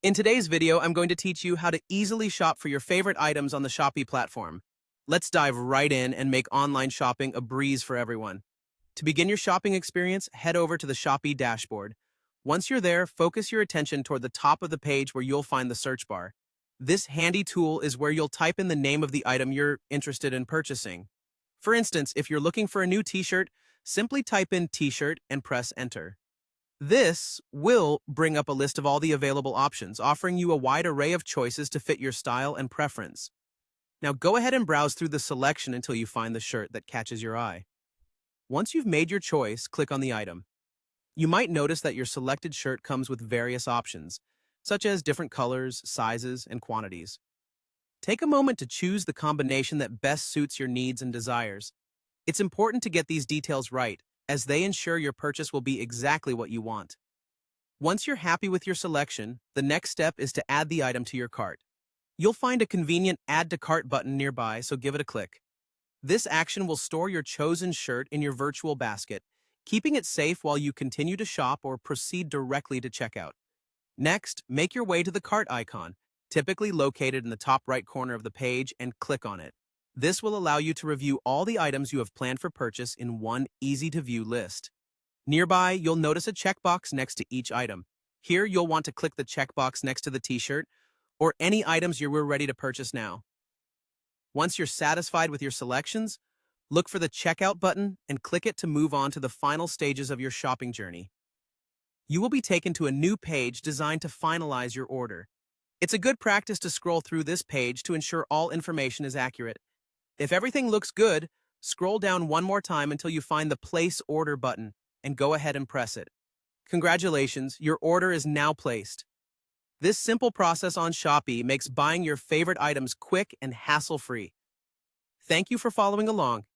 In today's video, I'm going to teach you how to easily shop for your favorite items on the Shopee platform. Let's dive right in and make online shopping a breeze for everyone. To begin your shopping experience, head over to the Shopee dashboard. Once you're there, focus your attention toward the top of the page where you'll find the search bar. This handy tool is where you'll type in the name of the item you're interested in purchasing. For instance, if you're looking for a new t-shirt, simply type in t-shirt and press enter. This will bring up a list of all the available options, offering you a wide array of choices to fit your style and preference. Now go ahead and browse through the selection until you find the shirt that catches your eye. Once you've made your choice, click on the item. You might notice that your selected shirt comes with various options, such as different colors, sizes, and quantities. Take a moment to choose the combination that best suits your needs and desires. It's important to get these details right, as they ensure your purchase will be exactly what you want. Once you're happy with your selection, the next step is to add the item to your cart. You'll find a convenient Add to Cart button nearby, so give it a click. This action will store your chosen shirt in your virtual basket, keeping it safe while you continue to shop or proceed directly to checkout. Next, make your way to the cart icon, typically located in the top right corner of the page, and click on it. This will allow you to review all the items you have planned for purchase in one easy-to-view list. Nearby, you'll notice a checkbox next to each item. Here, you'll want to click the checkbox next to the t-shirt or any items you're ready to purchase now. Once you're satisfied with your selections, look for the checkout button and click it to move on to the final stages of your shopping journey. You will be taken to a new page designed to finalize your order. It's a good practice to scroll through this page to ensure all information is accurate. If everything looks good, scroll down one more time until you find the Place Order button and go ahead and press it. Congratulations, your order is now placed. This simple process on Shopee makes buying your favorite items quick and hassle-free. Thank you for following along,